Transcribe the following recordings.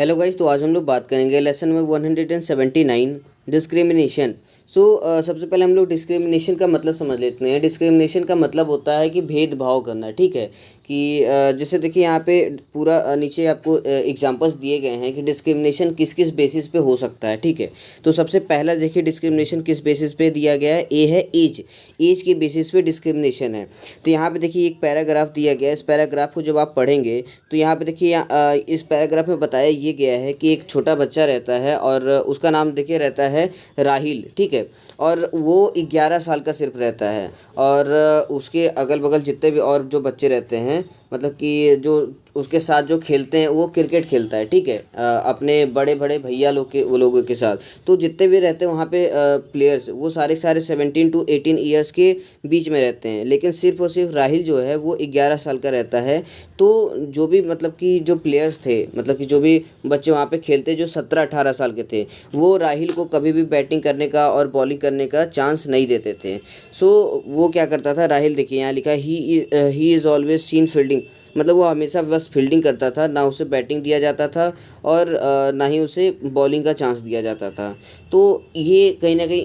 Hello guys, तो आज हम लोग बात करेंगे लेसन नंबर 179 डिस्क्रिमिनेशन। सबसे पहले हम लोग डिस्क्रिमिनेशन का मतलब समझ लेते हैं। डिस्क्रिमिनेशन का मतलब होता है कि भेदभाव करना। ठीक है कि जैसे देखिए यहाँ पे पूरा नीचे आपको एग्जांपल्स दिए गए हैं कि डिस्क्रिमिनेशन किस किस बेसिस पे हो सकता है। ठीक है, तो सबसे पहला देखिए डिस्क्रिमिनेशन किस बेसिस पे दिया गया है। ए है एज। एज के बेसिस पे डिस्क्रिमिनेशन है। तो यहाँ पे देखिए एक पैराग्राफ दिया गया है। इस पैराग्राफ को जब आप पढ़ेंगे तो यहाँ पे देखिए इस पैराग्राफ में बताया ये गया है कि एक छोटा बच्चा रहता है और उसका नाम देखिए रहता है राहिल। ठीक है, और वो 11 साल का सिर्फ रहता है और उसके अगल बगल जितने भी और जो बच्चे रहते हैं, मतलब कि जो उसके साथ जो खेलते हैं, वो क्रिकेट खेलता है। ठीक है, अपने बड़े बड़े भैया लोग के वो लोगों के साथ। तो जितने भी रहते हैं वहाँ पे प्लेयर्स, वो सारे सारे 17 to 18 ईयर्स के बीच में रहते हैं, लेकिन सिर्फ और सिर्फ राहिल जो है वो 11 साल का रहता है। तो जो भी मतलब कि जो प्लेयर्स थे, मतलब कि जो भी बच्चे वहाँ पे खेलते जो 17-18 साल के थे, वो राहिल को कभी भी बैटिंग करने का और बॉलिंग करने का चांस नहीं देते थे। वो क्या करता था राहिल, देखिए यहाँ लिखा he is always seen fielding, मतलब वो हमेशा बस फील्डिंग करता था, ना उसे बैटिंग दिया जाता था और ना ही उसे बॉलिंग का चांस दिया जाता था। तो ये कहीं ना कहीं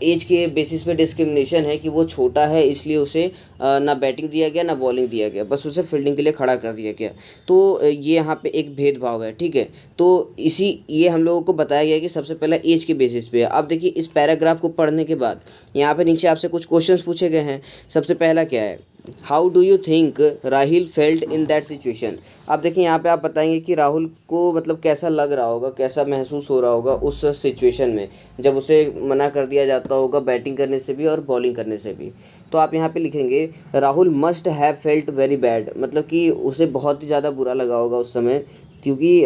एज के बेसिस पे डिस्क्रिमिनेशन है कि वो छोटा है इसलिए उसे ना बैटिंग दिया गया ना बॉलिंग दिया गया, बस उसे फील्डिंग के लिए खड़ा कर दिया गया। तो ये यहाँ पे एक भेदभाव है। ठीक है, तो ये हम लोगों को बताया गया कि सबसे पहला एज के बेसिस पे है। अब देखिए इस पैराग्राफ को पढ़ने के बाद यहाँ पे नीचे आपसे कुछ क्वेश्चंस पूछे गए हैं। सबसे पहला क्या है, how do you think Rahil felt in that situation. अब देखिए यहाँ पे आप बताएंगे कि राहुल को मतलब कैसा लग रहा होगा, कैसा महसूस हो रहा होगा उस सिचुएशन में, जब उसे मना कर दिया जाता होगा बैटिंग करने से भी और बॉलिंग करने से भी। तो आप यहाँ पे लिखेंगे Rahul must have felt very bad, मतलब कि उसे बहुत ही ज़्यादा बुरा लगा होगा उस समय, क्योंकि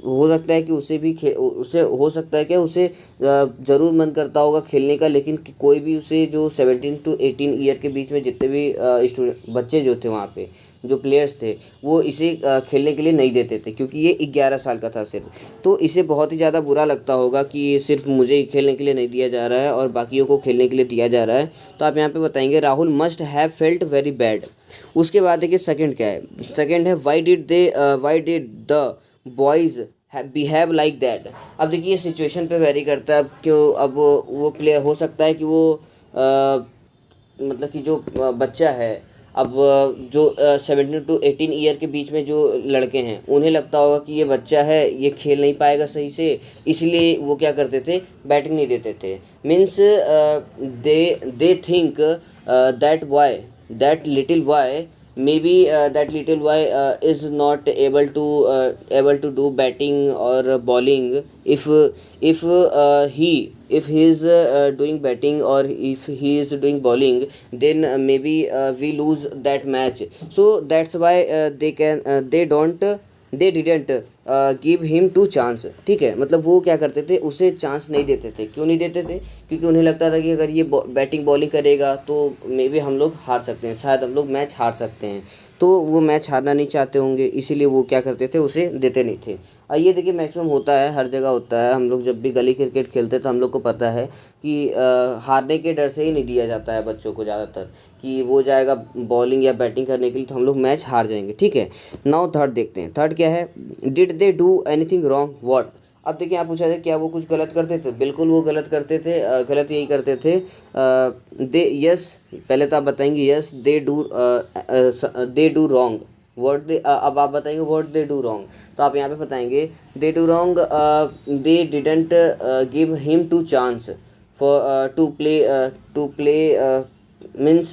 हो सकता है कि उसे हो सकता है कि उसे ज़रूर मन करता होगा खेलने का, लेकिन कोई भी उसे जो 17 to 18 ईयर के बीच में जितने भी स्टूडेंट बच्चे जो थे वहाँ पे जो प्लेयर्स थे, वो इसे खेलने के लिए नहीं देते थे, क्योंकि ये 11 साल का था सिर्फ। तो इसे बहुत ही ज़्यादा बुरा लगता होगा कि सिर्फ मुझे ही खेलने के लिए नहीं दिया जा रहा है और बाकियों को खेलने के लिए दिया जा रहा है। तो आप यहाँ पे बताएंगे Rahul must have felt very bad. उसके बाद देखिए सेकंड क्या है, सेकंड है why did the boys behave like that. अब देखिए सिचुएशन पे वेरी करता है। अब क्यों, अब वो प्लेयर हो सकता है कि वो मतलब कि जो बच्चा है, अब जो 17 to 18 ईयर के बीच में जो लड़के हैं, उन्हें लगता होगा कि ये बच्चा है, ये खेल नहीं पाएगा सही से, इसलिए वो क्या करते थे, बैटिंग नहीं देते थे। Means they think that boy, that little boy, maybe that little boy is not able to do batting or bowling. If he is doing batting or if he is doing bowling, then maybe we lose that match. So that's why they didn't give him to chance. ठीक है, मतलब वो क्या करते थे, उसे chance नहीं देते थे। क्यों नहीं देते थे, क्योंकि उन्हें लगता था कि अगर ये बैटिंग बॉलिंग करेगा तो मे बी हम लोग हार सकते हैं, शायद हम लोग मैच हार सकते हैं। तो वो मैच हारना नहीं चाहते होंगे, इसीलिए वो क्या करते थे, उसे देते नहीं थे। और ये देखिए मैक्सिमम होता है, हर जगह होता है। हम लोग जब भी गली क्रिकेट खेलते हैं तो हम लोग को पता है कि हारने के डर से ही नहीं दिया जाता है बच्चों को ज़्यादातर, कि वो जाएगा बॉलिंग या बैटिंग करने के लिए तो हम लोग मैच हार जाएंगे। ठीक है, नाउ थर्ड देखते हैं। थर्ड क्या है, did they do anything wrong what. अब देखिए आप पूछा जाए क्या वो कुछ गलत करते थे, बिल्कुल वो गलत करते थे। गलत यही करते थे। दे यस, पहले तो आप बताएंगे yes they do wrong. What they, अब आप बताएंगे व्हाट दे डू रॉन्ग, तो आप यहाँ पे बताएंगे they do wrong, they didn't give him to chance for to play means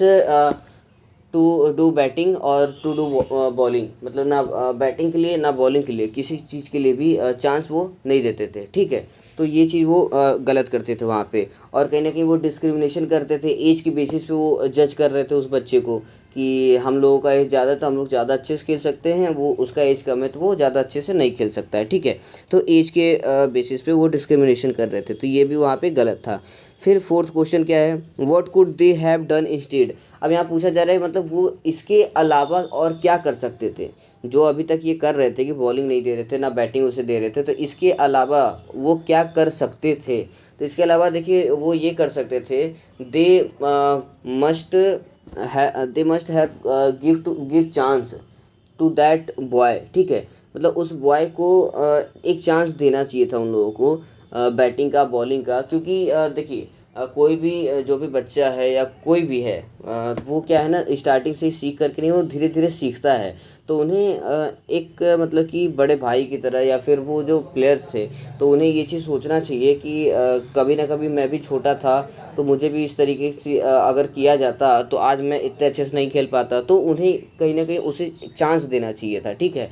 to do batting और टू डू बॉलिंग, मतलब ना बैटिंग के लिए ना बॉलिंग के लिए, किसी चीज़ के लिए भी चांस वो नहीं देते थे। ठीक है, तो ये चीज़ वो गलत करते थे वहाँ पे। और कहीं ना कहीं वो डिस्क्रिमिनेशन करते थे, एज के बेसिस पे वो जज कर रहे थे उस बच्चे को कि हम लोगों का एज ज़्यादा तो हम लोग ज़्यादा अच्छे से खेल सकते हैं, वो उसका एज कम है तो वो ज़्यादा अच्छे से नहीं खेल सकता है। ठीक है, तो एज के बेसिस पे वो डिस्क्रिमिनेशन कर रहे थे, तो ये भी वहाँ पे गलत था। फिर फोर्थ क्वेश्चन क्या है, what could they have done instead. अब यहाँ पूछा जा रहा है मतलब वो इसके अलावा और क्या कर सकते थे, जो अभी तक ये कर रहे थे कि बॉलिंग नहीं दे रहे थे ना बैटिंग उसे दे रहे थे, तो इसके अलावा वो क्या कर सकते थे। तो इसके अलावा देखिए वो ये कर सकते थे, they must they must have give chance to that boy. ठीक है, मतलब उस बॉय को एक चांस देना चाहिए था उन लोगों को, बैटिंग का, बॉलिंग का, क्योंकि देखिए कोई भी जो भी बच्चा है या कोई भी है, वो क्या है ना, स्टार्टिंग से ही सीख करके नहीं, वो धीरे धीरे सीखता है। तो उन्हें एक मतलब कि बड़े भाई की तरह, या फिर वो जो प्लेयर्स थे, तो उन्हें ये चीज़ सोचना चाहिए कि कभी ना कभी मैं भी छोटा था, तो मुझे भी इस तरीके से अगर किया जाता तो आज मैं इतने अच्छे से नहीं खेल पाता। तो उन्हें कहीं ना कहीं उसे चांस देना चाहिए था, ठीक है।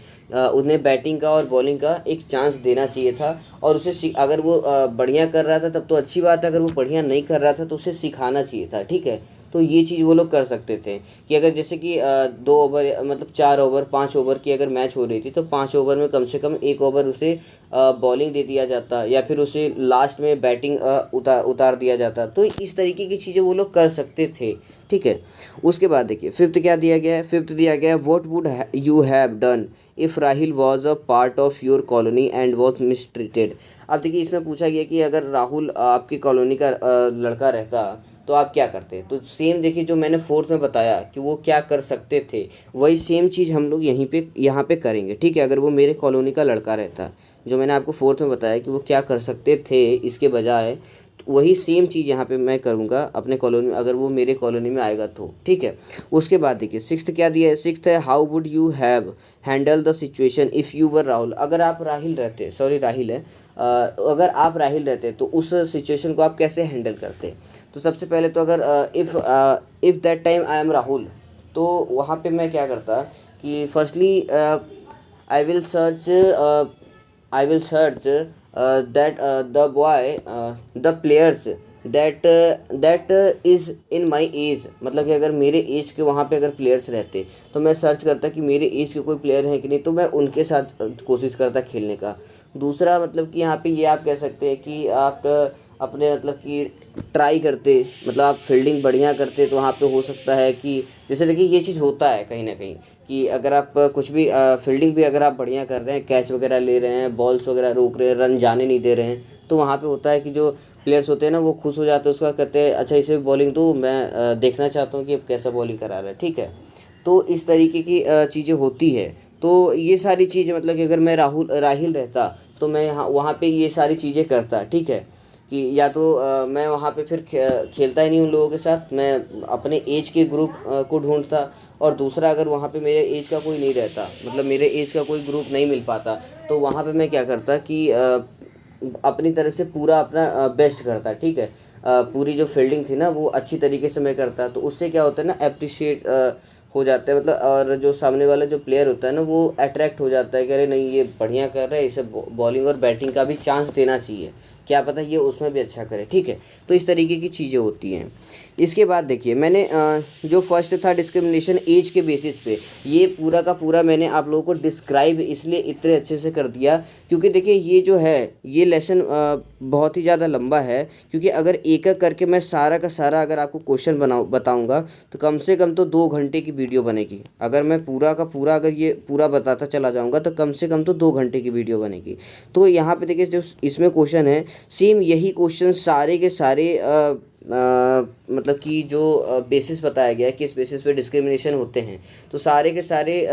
उन्हें बैटिंग का और बॉलिंग का एक चांस देना चाहिए था, और उसे अगर वो बढ़िया कर रहा था तब तो अच्छी बात है, अगर वो बढ़िया नहीं कर रहा था तो उसे सिखाना चाहिए था, ठीक है। तो ये चीज़ वो लोग कर सकते थे कि अगर जैसे कि 2 ओवर, मतलब 4 ओवर, 5 ओवर की अगर मैच हो रही थी, तो 5 ओवर में कम से कम 1 ओवर उसे बॉलिंग दे दिया जाता, या फिर उसे लास्ट में बैटिंग उतार दिया जाता। तो इस तरीके की चीज़ें वो लोग कर सकते थे, ठीक है। उसके बाद देखिए फिफ्थ क्या दिया गया है, फिफ्थ दिया गया है, what would you have done if Rahul was a part of your colony and was mistreated. अब देखिए इसमें पूछा गया कि अगर राहुल आपकी कॉलोनी का लड़का रहता तो आप क्या करते। तो सेम देखिए जो मैंने फोर्थ में बताया कि वो क्या कर सकते थे, वही सेम चीज़ हम लोग यहाँ पे करेंगे, ठीक है। अगर वो मेरे कॉलोनी का लड़का रहता, जो मैंने आपको फोर्थ में बताया कि वो क्या कर सकते थे इसके बजाय, तो वही सेम चीज़ यहाँ पे मैं करूँगा अपने कॉलोनी में, अगर वो मेरे कॉलोनी में आएगा तो, ठीक है। उसके बाद देखिए सिक्स्थ क्या दिया है, सिक्स्थ है, how would you have handled the situation if you वर राहुल। अगर आप राहुल रहते, सॉरी राहुल है, अगर आप राहुल रहते तो उस सिचुएशन को आप कैसे हैंडल करते। तो सबसे पहले तो अगर if that time I am Rahul, तो वहाँ पे मैं क्या करता कि firstly I will search I will search that the boy the players that is in my age. मतलब कि अगर मेरे एज के वहाँ पे अगर प्लेयर्स रहते तो मैं सर्च करता कि मेरे एज के कोई प्लेयर हैं कि नहीं, तो मैं उनके साथ कोशिश करता खेलने का। दूसरा मतलब कि यहाँ पे ये आप कह सकते हैं कि आप अपने मतलब कि ट्राई करते, मतलब आप फील्डिंग बढ़िया करते, तो वहाँ पे हो सकता है कि जैसे देखिए ये चीज़ होता है कहीं ना कहीं कि अगर आप कुछ भी फील्डिंग भी अगर आप बढ़िया कर रहे हैं, कैच वगैरह ले रहे हैं, बॉल्स वगैरह रोक रहे हैं, रन जाने नहीं दे रहे हैं, तो वहाँ पे होता है कि जो प्लेयर्स होते हैं ना वो खुश हो जाते हैं, उसका कहते हैं अच्छा इसे बॉलिंग दो, मैं देखना चाहता हूँ कि अब कैसा बॉलिंग करा रहा है, ठीक है। तो इस तरीके की चीज़ें होती है। तो ये सारी चीज़ें मतलब कि अगर मैं राहुल रहता तो मैं यहाँ वहाँ पे ये सारी चीज़ें करता, ठीक है। कि या तो मैं वहाँ पे फिर खेलता ही नहीं उन लोगों के साथ, मैं अपने एज के ग्रुप को ढूंढता। और दूसरा अगर वहाँ पे मेरे एज का कोई नहीं रहता, मतलब मेरे एज का कोई ग्रुप नहीं मिल पाता, तो वहाँ पे मैं क्या करता कि अपनी तरफ से पूरा अपना बेस्ट करता, ठीक है। पूरी जो फील्डिंग थी ना वो अच्छी तरीके से मैं करता, तो उससे क्या होता है ना, अप्रिशिएट हो जाता है, मतलब और जो सामने वाला जो प्लेयर होता है ना वो अट्रैक्ट हो जाता है कि अरे नहीं ये बढ़िया कर रहा है, इसे बॉलिंग और बैटिंग का भी चांस देना चाहिए, क्या पता ये उसमें भी अच्छा करे, ठीक है। तो इस तरीके की चीज़ें होती हैं। इसके बाद देखिए मैंने जो फर्स्ट था डिस्क्रिमिनेशन एज के बेसिस पे, ये पूरा का पूरा मैंने आप लोगों को डिस्क्राइब इसलिए इतने अच्छे से कर दिया क्योंकि देखिए ये जो है ये लेसन बहुत ही ज़्यादा लंबा है, क्योंकि अगर एक एक करके मैं सारा का सारा अगर आपको क्वेश्चन बताऊंगा तो कम से कम तो 2 घंटे की वीडियो बनेगी। अगर मैं पूरा का पूरा अगर ये पूरा बताता चला जाऊँगा तो कम से कम तो 2 घंटे की वीडियो बनेगी। तो यहाँ पे देखिए जो इसमें क्वेश्चन है सेम यही क्वेश्चन सारे के सारे मतलब कि जो बेसिस बताया गया है किस बेसिस पे डिस्क्रिमिनेशन होते हैं, तो सारे के सारे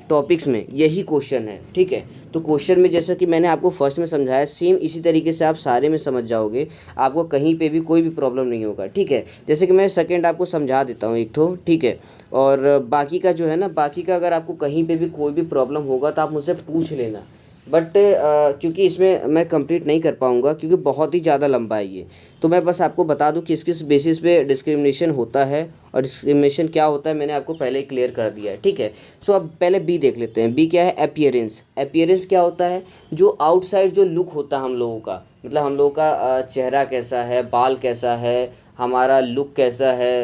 टॉपिक्स में यही क्वेश्चन है, ठीक है। तो क्वेश्चन में जैसा कि मैंने आपको फर्स्ट में समझाया सेम इसी तरीके से आप सारे में समझ जाओगे, आपको कहीं पे भी कोई भी प्रॉब्लम नहीं होगा, ठीक है। जैसे कि मैं सेकंड आपको समझा देता हूँ एक ठो, ठीक है। और बाकी का जो है ना, बाकी का अगर आपको कहीं पे भी कोई भी प्रॉब्लम होगा तो आप मुझसे पूछ लेना। बट क्योंकि इसमें मैं कंप्लीट नहीं कर पाऊँगा क्योंकि बहुत ही ज़्यादा लंबा है ये, तो मैं बस आपको बता दूं किस किस बेसिस पे डिस्क्रिमिनेशन होता है और डिस्क्रिमिनेशन क्या होता है मैंने आपको पहले ही क्लियर कर दिया है, ठीक है। सो अब पहले बी देख लेते हैं। बी क्या है, अपीयरेंस। अपीयरेंस क्या होता है, जो आउटसाइड जो लुक होता है हम लोगों का, मतलब हम लोगों का चेहरा कैसा है, बाल कैसा है, हमारा लुक कैसा है,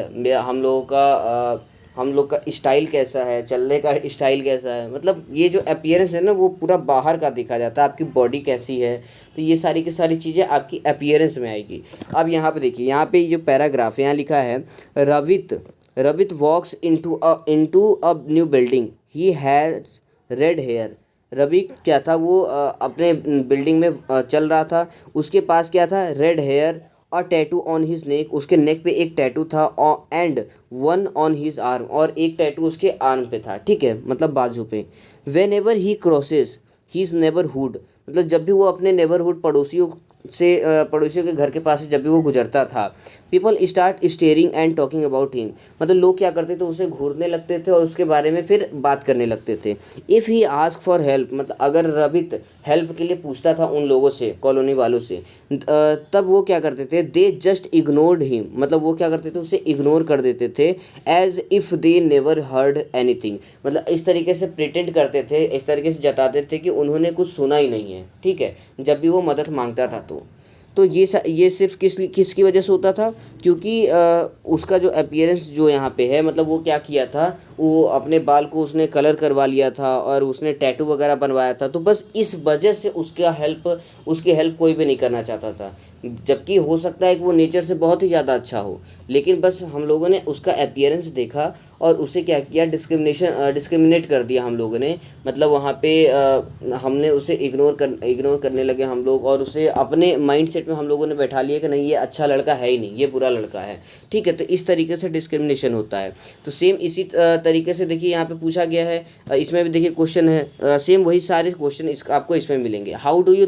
हम लोग का स्टाइल कैसा है, चलने का स्टाइल कैसा है, मतलब ये जो अपीयरेंस है ना वो पूरा बाहर का देखा जाता है, आपकी बॉडी कैसी है, तो ये सारी की सारी चीज़ें आपकी अपीयरेंस में आएगी। अब यहाँ पे देखिए, यहाँ पे जो पैराग्राफ है यहाँ लिखा है, Ravit Ravit walks into a new building, he has red hair. Ravi क्या था, वो अपने बिल्डिंग में चल रहा था, उसके पास क्या था, रेड हेयर, और टैटू ऑन हिज नेक, उसके नेक पे एक टैटू था, and one on his arm, और एक टैटू उसके आर्म पे था, ठीक है, मतलब बाजू पे। When ever he crosses, his neighbourhood, मतलब जब भी वो अपने नेबरहुड पड़ोसियों के घर के पास से जब भी वो गुजरता था, people start steering and talking about him, मतलब लोग क्या करते थे, उसे घूरने लगते थे और उसके बारे में फिर बात करने लगते थे। If he ask for help, मतलब अगर रबित हेल्प के लिए पूछता था उन लोगों से, कॉलोनी वालों से, तब वो क्या करते थे, दे जस्ट इग्नोर्ड हिम, मतलब वो क्या करते थे, उसे इग्नोर कर देते थे, as if they never heard anything, मतलब इस तरीके से प्रिटेंड करते थे, इस तरीके से जताते थे कि उन्होंने कुछ सुना ही नहीं है, ठीक है, जब भी वो मदद मांगता था तो ये सिर्फ किसकी वजह से होता था, क्योंकि उसका जो अपीयरेंस जो यहाँ पे है, मतलब वो क्या किया था, वो अपने बाल को उसने कलर करवा लिया था और उसने टैटू वगैरह बनवाया था, तो बस इस वजह से उसकी हेल्प कोई भी नहीं करना चाहता था, जबकि हो सकता है कि वो नेचर से बहुत ही ज़्यादा अच्छा हो, लेकिन बस हम लोगों ने उसका अपीयरेंस देखा और उसे क्या किया, डिस्क्रिमिनेट कर दिया हम लोगों ने, मतलब वहाँ पे हमने उसे इग्नोर करने लगे हम लोग, और उसे अपने माइंडसेट में हम लोगों ने बैठा लिया कि नहीं ये अच्छा लड़का है ही नहीं, ये बुरा लड़का है, ठीक है, तो इस तरीके से डिस्क्रिमिनेशन होता है। तो सेम इसी तरीके से देखिए यहाँ पे पूछा गया है, इसमें भी देखिए क्वेश्चन है, सेम वही सारे क्वेश्चन आपको इसमें मिलेंगे। How do you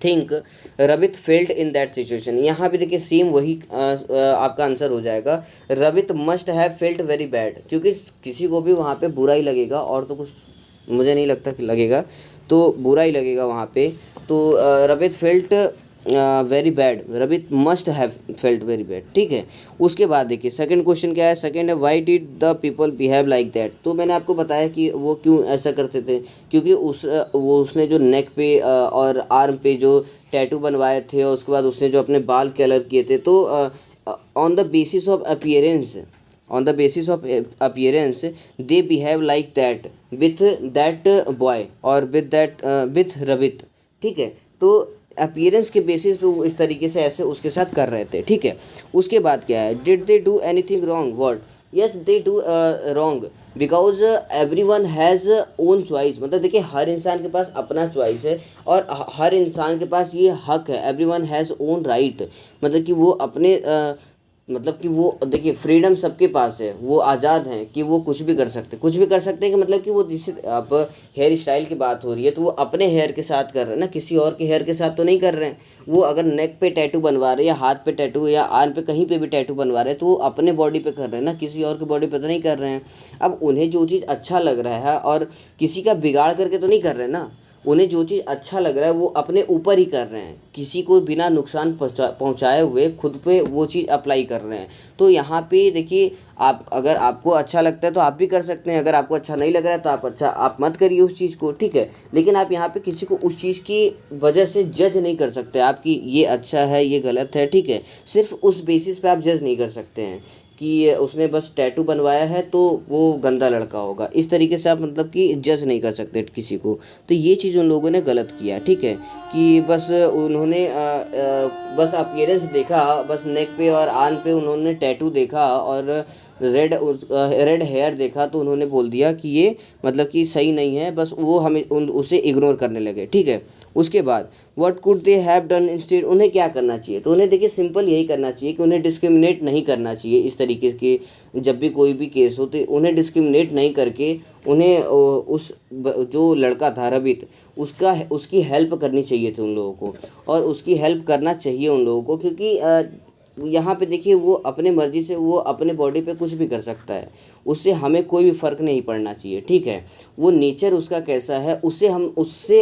think Rabit felt in that situation, यहाँ भी देखिए सेम वही आपका आंसर हो जाएगा, Rabit must have felt very bad, क्योंकि किसी को भी वहाँ पे बुरा ही लगेगा, और तो कुछ मुझे नहीं लगता कि लगेगा, तो बुरा ही लगेगा वहाँ पे, तो Rabit felt very bad, Rabit must have felt very bad, ठीक है। उसके बाद देखिए सेकंड क्वेश्चन क्या है, सेकंड है why did the people behave like that, तो मैंने आपको बताया कि वो क्यों ऐसा करते थे, क्योंकि उसने जो नेक पे और आर्म पे जो टैटू बनवाए थे, और उसके बाद उसने जो अपने बाल कलर किए थे, तो on the basis of appearance they behave like that with that boy और विथ रबित, ठीक है, तो अपीयरेंस के बेसिस पे वो इस तरीके से ऐसे उसके साथ कर रहे थे, ठीक है। उसके बाद क्या है, did they do anything wrong, what, yes they do wrong because every one has own choice, मतलब देखिए हर इंसान के पास अपना चॉइस है, और हर इंसान के पास ये हक है, every one has own right, मतलब कि वो अपने मतलब कि वो देखिए फ्रीडम सबके पास है, वो आज़ाद हैं कि वो कुछ भी कर सकते हैं, कि मतलब कि वो जैसे आप हेयर स्टाइल की बात हो रही है, तो वो अपने हेयर के साथ कर रहे हैं ना, किसी और के हेयर के साथ तो नहीं कर रहे हैं। वो अगर नेक पे टैटू बनवा रहे हैं, या हाथ पे टैटू, या आर्म पे कहीं पे भी टैटू बनवा रहे हैं, तो वो अपने बॉडी पे कर रहे हैं ना, किसी और की बॉडी पे तो नहीं कर रहे हैं। अब उन्हें जो चीज़ अच्छा लग रहा है, और किसी का बिगाड़ करके तो नहीं कर रहे हैं ना, उन्हें जो चीज़ अच्छा लग रहा है वो अपने ऊपर ही कर रहे हैं, किसी को बिना नुकसान पहुँचाए हुए खुद पे वो चीज़ अप्लाई कर रहे हैं। तो यहाँ पे देखिए, आप अगर आपको अच्छा लगता है तो आप भी कर सकते हैं, अगर आपको अच्छा नहीं लग रहा है तो आप मत करिए उस चीज़ को, ठीक है। लेकिन आप यहाँ पे किसी को उस चीज़ की वजह से जज नहीं कर सकते, आपकी ये अच्छा है ये गलत है, ठीक है, सिर्फ उस बेसिस पे आप जज नहीं कर सकते हैं कि उसने बस टैटू बनवाया है तो वो गंदा लड़का होगा, इस तरीके से आप मतलब कि जज नहीं कर सकते किसी को। तो ये चीज़ उन लोगों ने गलत किया, ठीक है, कि बस उन्होंने बस अपीयरेंस देखा, बस नेक पे और आर्म पे उन्होंने टैटू देखा और रेड हेयर देखा, तो उन्होंने बोल दिया कि ये मतलब कि सही नहीं है, बस वो उसे इग्नोर करने लगे, ठीक है। उसके बाद what could they have done instead, उन्हें क्या करना चाहिए, तो उन्हें देखिए सिंपल यही करना चाहिए कि उन्हें डिस्क्रिमिनेट नहीं करना चाहिए, इस तरीके के जब भी कोई भी केस हो तो उन्हें डिस्क्रिमिनेट नहीं करके उन्हें जो लड़का था रबित, उसकी हेल्प करनी चाहिए थी उन लोगों को, और उसकी हेल्प करना चाहिए उन लोगों को, क्योंकि यहाँ पे देखिए वो अपने मर्ज़ी से वो अपने बॉडी पे कुछ भी कर सकता है, उससे हमें कोई भी फ़र्क नहीं पड़ना चाहिए, ठीक है। वो नेचर उसका कैसा है उससे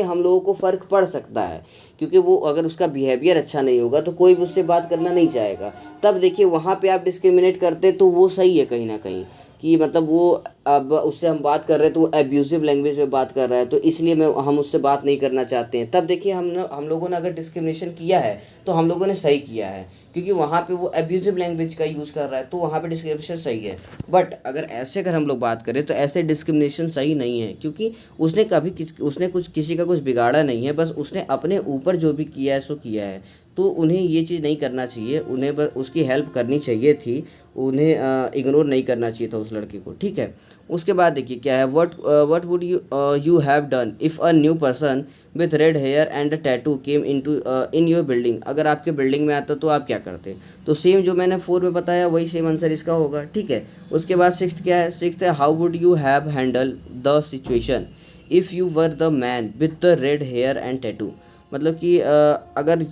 हम लोगों को फ़र्क पड़ सकता है, क्योंकि वो अगर उसका बिहेवियर अच्छा नहीं होगा तो कोई भी उससे बात करना नहीं चाहेगा। तब देखिए वहाँ पे आप डिस्क्रिमिनेट करते तो वो सही है कहीं ना कहीं, कि मतलब वो अब उससे हम बात कर रहे हैं तो वो एब्यूसिव लैंग्वेज में बात कर रहा है, तो इसलिए हम उससे बात नहीं करना चाहते हैं। तब देखिए हम लोगों ने अगर डिस्क्रिमिनेशन किया है तो हम लोगों ने सही किया है, क्योंकि वहाँ पे वो एब्यूसिव लैंग्वेज का यूज़ कर रहा है, तो वहाँ पे डिस्क्रिमिनेशन सही है। बट अगर हम लोग बात करें तो ऐसे डिस्क्रिमिनेशन सही नहीं है, क्योंकि उसने कुछ किसी का कुछ बिगाड़ा नहीं है, बस उसने अपने ऊपर जो भी किया है सो किया है, तो उन्हें ये चीज़ नहीं करना चाहिए, उन्हें बस उसकी हेल्प करनी चाहिए थी, उन्हें इग्नोर नहीं करना चाहिए था उस लड़के को, ठीक है। उसके बाद देखिए क्या है, what would you have done if a new person with red hair and a tattoo came in your building, अगर आपके बिल्डिंग में आता तो आप क्या करते, तो सेम जो मैंने 4 में बताया वही सेम आंसर इसका होगा, ठीक है। उसके बाद सिक्स्थ क्या है, सिक्स्थ है how would you have handled the situation if you were the man with the red hair and tattoo, मतलब कि अगर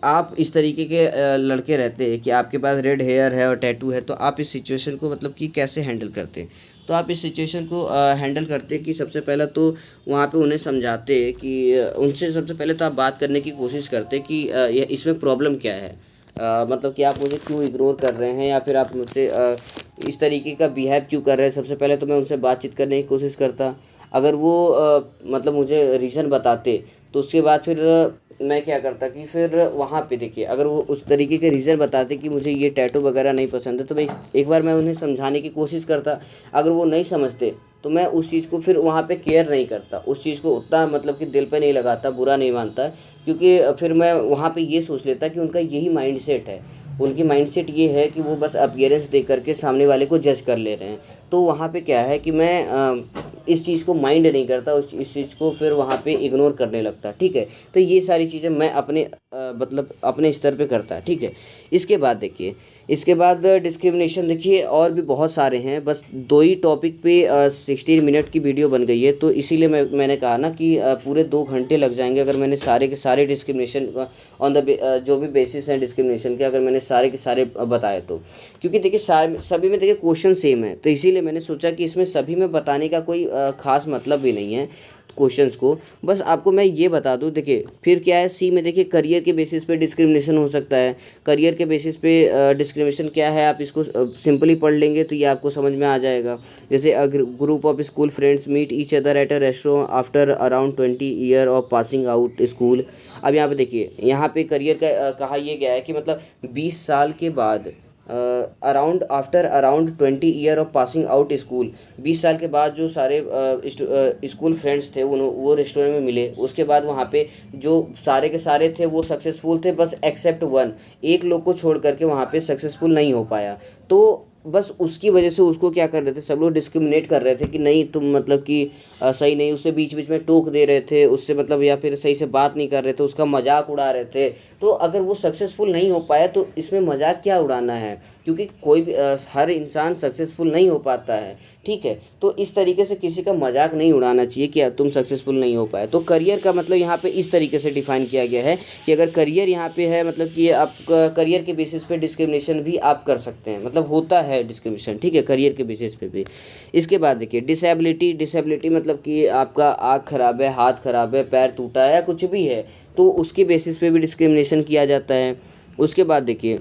आप इस तरीके के लड़के रहते हैं कि आपके पास रेड हेयर है और टैटू है, तो आप इस सिचुएशन को मतलब कि कैसे हैंडल करते हैं। तो आप इस सिचुएशन को हैंडल करते हैं कि सबसे पहला तो वहाँ पे उन्हें समझाते हैं कि उनसे सबसे पहले तो आप बात करने की कोशिश करते हैं कि ये इसमें प्रॉब्लम क्या है, मतलब कि आप मुझे क्यों इग्नोर कर रहे हैं या फिर आप मुझसे इस तरीके का बिहेव क्यों कर रहे हैं। सबसे पहले तो मैं उनसे बातचीत करने की कोशिश करता। अगर वो मतलब मुझे रीज़न बताते तो उसके बाद फिर मैं क्या करता कि फिर वहाँ पे देखिए, अगर वो उस तरीके के रीज़न बताते कि मुझे ये टैटू वगैरह नहीं पसंद है, तो मैं एक बार मैं उन्हें समझाने की कोशिश करता। अगर वो नहीं समझते तो मैं उस चीज़ को फिर वहाँ पे केयर नहीं करता, उस चीज़ को उतना मतलब कि दिल पे नहीं लगाता, बुरा नहीं मानता, क्योंकि फिर मैं वहाँ पे ये सोच लेता कि उनका यही माइंडसेट है। उनकी माइंडसेट ये है कि वो बस अपीयरेंस देख करके सामने वाले को जज कर ले रहे हैं। तो वहाँ पे क्या है कि मैं इस चीज़ को माइंड नहीं करता, उस इस चीज़ को फिर वहाँ पे इग्नोर करने लगता। ठीक है, तो ये सारी चीज़ें मैं अपने मतलब अपने स्तर पे करता। ठीक है, इसके बाद देखिए, इसके बाद डिस्क्रिमिनेशन देखिए और भी बहुत सारे हैं, बस दो ही टॉपिक पे 16 मिनट की वीडियो बन गई है, तो इसीलिए मैंने कहा ना कि पूरे 2 घंटे लग जाएंगे अगर मैंने सारे के सारे डिस्क्रिमिनेशन ऑन द जो भी बेसिस हैं डिस्क्रिमिनेशन के, अगर मैंने सारे के सारे बताए तो। क्योंकि देखिए सभी में देखिए क्वेश्चन सेम है, तो इसीलिए मैंने सोचा कि इसमें सभी में बताने का कोई ख़ास मतलब भी नहीं है क्वेश्चंस को। बस आपको मैं ये बता दूं, देखिए फिर क्या है, सी में देखिए करियर के बेसिस पे डिस्क्रिमिनेशन हो सकता है। करियर के बेसिस पे डिस्क्रिमिनेशन क्या है, आप इसको सिंपली पढ़ लेंगे तो ये आपको समझ में आ जाएगा। जैसे a group of school friends meet each other at a restaurant after around 20 year of passing out school. अब यहाँ पे देखिए, यहाँ पे करियर का कहा यह गया है कि मतलब 20 साल के बाद, around after around 20 year of passing out school, 20 साल के बाद जो सारे स्कूल फ्रेंड्स थे वो रेस्टोरेंट में मिले, उसके बाद वहाँ पे जो सारे के सारे थे वो सक्सेसफुल थे, बस एक्सेप्ट वन, एक लोग को छोड़ करके वहाँ पे सक्सेसफुल नहीं हो पाया। तो बस उसकी वजह से उसको क्या कर रहे थे, सब लोग डिस्क्रिमिनेट कर रहे थे कि नहीं तुम मतलब कि सही नहीं, उससे बीच बीच में टोक दे रहे थे उससे, मतलब या फिर सही से बात नहीं कर रहे थे, उसका मजाक उड़ा रहे थे। तो अगर वो सक्सेसफुल नहीं हो पाया तो इसमें मजाक क्या उड़ाना है, क्योंकि कोई भी हर इंसान सक्सेसफुल नहीं हो पाता है। ठीक है, तो इस तरीके से किसी का मजाक नहीं उड़ाना चाहिए कि तुम सक्सेसफुल नहीं हो पाए। तो करियर का मतलब यहाँ पे इस तरीके से डिफाइन किया गया है कि अगर करियर यहाँ पे है, मतलब कि आप करियर के बेसिस पे डिस्क्रिमिनेशन भी आप कर सकते हैं, मतलब होता है डिस्क्रिमिनेशन। ठीक है, करियर के बेसिस पे भी। इसके बाद देखिए डिसेबिलिटी, डिसेबिलिटी मतलब कि आपका आँख खराब है, हाथ खराब है, पैर टूटा है या कुछ भी है, तो उसके बेसिस पे भी डिस्क्रिमिनेशन किया जाता है। उसके बाद देखिए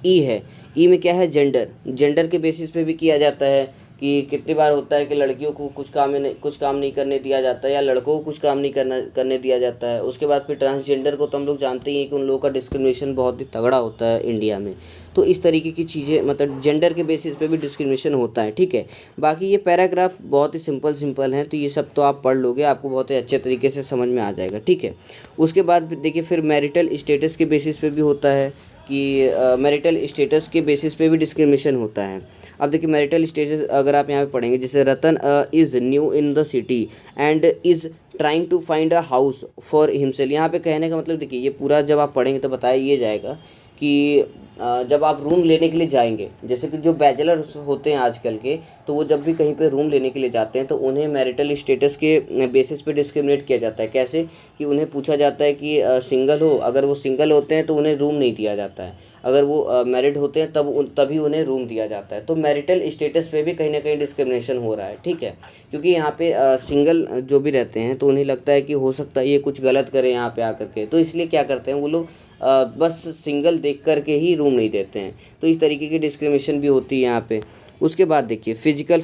ई है, ई में क्या है, जेंडर, जेंडर के बेसिस पे भी किया जाता है कि कितनी बार होता है कि लड़कियों को कुछ काम नहीं करने दिया जाता है या लड़कों को कुछ काम नहीं करने दिया जाता है। उसके बाद फिर ट्रांसजेंडर को तो हम लोग जानते ही हैं कि उन लोगों का डिस्क्रिमिनेशन बहुत ही तगड़ा होता है इंडिया में। तो इस तरीके की चीज़ें, मतलब जेंडर के बेसिस पे भी डिस्क्रिमिनेशन होता है। ठीक है, बाकी ये पैराग्राफ बहुत ही सिंपल हैं, तो ये सब तो आप पढ़ लोगे, आपको बहुत ही अच्छे तरीके से समझ में आ जाएगा। ठीक है, उसके बाद देखिए फिर मैरिटल स्टेटस के बेसिस पे भी होता है कि मैरिटल स्टेटस के बेसिस पे भी डिस्क्रिमिनेशन होता है। अब देखिए मैरिटल स्टेटस अगर आप यहाँ पे पढ़ेंगे, जैसे Ratan is new in the city and is trying to find a house for himself. यहाँ पे कहने का मतलब देखिए, ये पूरा जब आप पढ़ेंगे तो बताया ये जाएगा कि जब आप रूम लेने के लिए जाएंगे, जैसे कि जो बैचलर होते हैं आजकल के, तो वो जब भी कहीं पे रूम लेने के लिए जाते हैं तो उन्हें मैरिटल स्टेटस के बेसिस पे डिस्क्रिमिनेट किया जाता है। कैसे कि उन्हें पूछा जाता है कि सिंगल हो, अगर वो सिंगल होते हैं तो उन्हें रूम नहीं दिया जाता है, अगर वो मैरिड होते हैं तभी उन्हें रूम दिया जाता है। तो मैरिटल स्टेटस पे भी कहीं ना कहीं डिस्क्रिमिनेशन हो रहा है। ठीक है, क्योंकि यहाँ पे सिंगल जो भी रहते हैं तो उन्हें लगता है कि हो सकता है ये कुछ गलत करें यहाँ पे आकर के, तो इसलिए क्या करते हैं वो लोग बस सिंगल देख करके ही रूम नहीं देते हैं। तो इस तरीके की डिस्क्रिमिनेशन भी होती है यहाँ पे। उसके बाद देखिए फिजिकल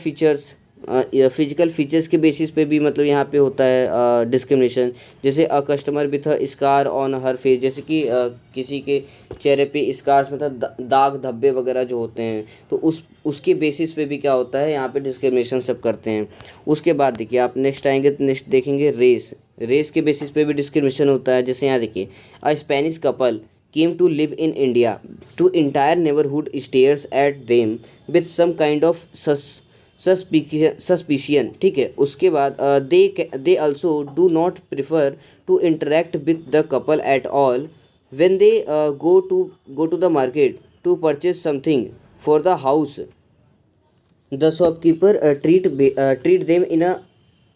फीचर्स के बेसिस पे भी मतलब यहाँ पे होता है डिस्क्रिमिनेशन। जैसे a customer with a scar on her face, जैसे कि किसी के चेहरे पे स्कार्स मतलब दाग धब्बे वगैरह जो होते हैं, तो उसके बेसिस पे भी क्या होता है, यहाँ पे डिस्क्रिमिनेशन सब करते हैं। उसके बाद देखिए आप नेक्स्ट आएंगे तो नेक्स्ट देखेंगे रेस के बेसिस पे भी डिस्क्रिमिनेशन होता है। जैसे यहाँ देखिए a Spanish couple came to live in India to entire neighbourhood stares at them with some kind of suspicion. ठीक है, उसके बाद they also do not prefer to interact with the couple at all when they go to the market to purchase something for the house. The shopkeeper treat them in a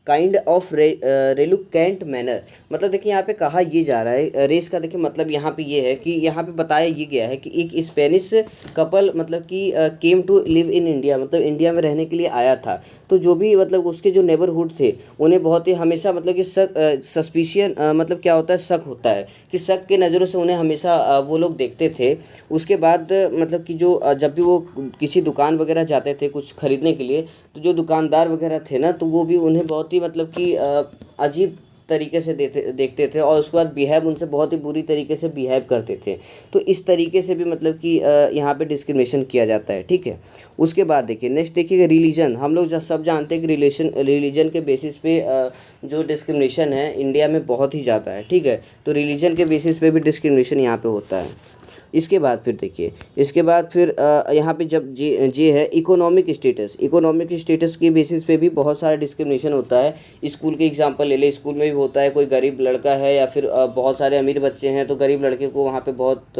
kind of reluctant manner. मतलब देखिए यहाँ पे कहा ये जा रहा है race का, देखिए मतलब यहाँ पे ये है कि यहाँ पे बताया ये गया है कि एक स्पेनिश कपल मतलब कि came to live in India, मतलब इंडिया में रहने के लिए आया था। तो जो भी मतलब उसके जो नेबरहुड थे उन्हें बहुत ही हमेशा मतलब कि सस्पिशियन मतलब क्या होता है, शक होता है कि शक के नज़रों से उन्हें हमेशा वो लोग देखते थे। उसके बाद मतलब कि जो जब भी वो किसी दुकान वगैरह जाते थे कुछ खरीदने के लिए, तो जो दुकानदार वगैरह थे ना, तो वो भी उन्हें बहुत ही मतलब कि अजीब तरीके से देखते थे, और उसके बाद बिहेव उनसे बहुत ही बुरी तरीके से बिहेव करते थे। तो इस तरीके से भी मतलब कि यहाँ पे डिस्क्रिमिनेशन किया जाता है, ठीक है। उसके बाद देखिए नेक्स्ट देखिए रिलीजन। हम लोग सब जानते हैं कि रिलीजन के बेसिस पे जो डिस्क्रिमिनेशन है इंडिया में बहुत ही ज़्यादा है, ठीक है। तो रिलीजन के बेसिस पे भी डिस्क्रिमिनेशन यहाँ पे होता है। इसके बाद फिर देखिए, इसके बाद फिर यहाँ पे जब जे है इकोनॉमिक स्टेटस। इकोनॉमिक स्टेटस के बेसिस पे भी बहुत सारा डिस्क्रिमिनेशन होता है। स्कूल के एग्जांपल ले ले, स्कूल में भी होता है, कोई गरीब लड़का है या फिर बहुत सारे अमीर बच्चे हैं तो गरीब लड़के को वहाँ पे बहुत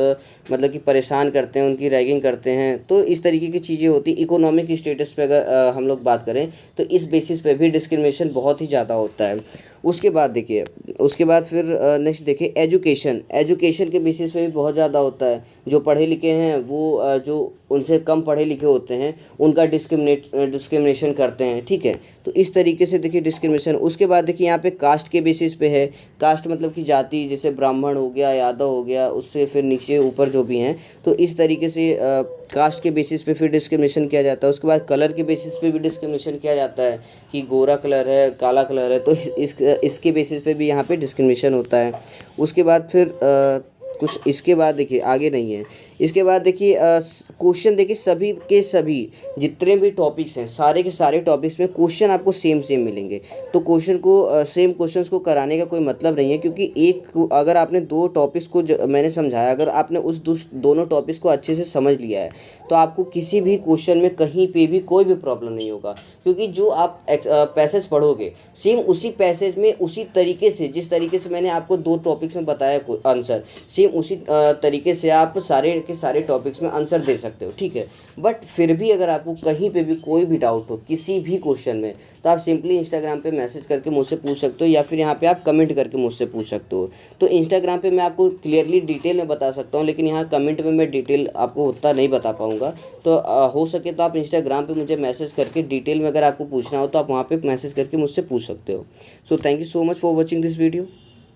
मतलब कि परेशान करते हैं, उनकी रैगिंग करते हैं। तो इस तरीके की चीज़ें होती। इकोनॉमिक स्टेटस पे अगर हम लोग बात करें तो इस बेसिस पे भी डिस्क्रिमिनेशन बहुत ही ज़्यादा होता है। उसके बाद देखिए, उसके बाद फिर नेक्स्ट देखिए एजुकेशन। एजुकेशन के बेसिस पे भी बहुत ज़्यादा होता है। जो पढ़े लिखे हैं वो जो उनसे कम पढ़े लिखे होते हैं उनका डिस्क्रिमिनेशन करते हैं, ठीक है। तो इस तरीके से देखिए डिस्क्रिमिनेशन। उसके बाद देखिए यहाँ पे कास्ट के बेसिस पे है। कास्ट मतलब कि जाति, जैसे ब्राह्मण हो गया, यादव हो गया, उससे फिर नीचे ऊपर जो भी हैं, तो इस तरीके से कास्ट के बेसिस पे फिर डिस्क्रिमिनेशन किया जाता है। उसके बाद कलर के बेसिस पे भी डिस्क्रिमिनेशन किया जाता है कि गोरा कलर है, काला कलर है, तो इसके बेसिस पे भी यहाँ पे डिस्क्रिमिनेशन होता है। उसके बाद फिर कुछ इसके बाद देखिए आगे नहीं है। इसके बाद देखिए क्वेश्चन देखिए सभी के सभी जितने भी टॉपिक्स हैं सारे के सारे टॉपिक्स में क्वेश्चन आपको सेम सेम मिलेंगे। तो क्वेश्चन को सेम क्वेश्चंस को कराने का कोई मतलब नहीं है, क्योंकि अगर आपने दो टॉपिक्स को मैंने समझाया, अगर आपने उस दोनों टॉपिक्स को अच्छे से समझ लिया है तो आपको किसी भी क्वेश्चन में कहीं पे भी कोई भी प्रॉब्लम नहीं होगा। क्योंकि जो आप पैसेज पढ़ोगे सेम उसी पैसेज में उसी तरीके से, जिस तरीके से मैंने आपको दो टॉपिक्स में बताया आंसर, सेम उसी तरीके से आप सारे के सारे टॉपिक्स में आंसर दे सकते हो, ठीक है। बट फिर भी अगर आपको कहीं पे भी कोई भी डाउट हो किसी भी क्वेश्चन में, तो आप सिंपली इंस्टाग्राम पे मैसेज करके मुझसे पूछ सकते हो, या फिर यहाँ पे आप कमेंट करके मुझसे पूछ सकते हो। तो इंस्टाग्राम पे मैं आपको क्लियरली डिटेल में बता सकता हूँ, लेकिन यहाँ कमेंट में मैं डिटेल आपको उतना नहीं बता पाऊँगा। तो हो सके तो आप इंस्टाग्राम पे मुझे मैसेज करके डिटेल में अगर आपको पूछना हो तो आप वहाँ पे मैसेज करके मुझसे पूछ सकते हो। So thank you so much for watching this video.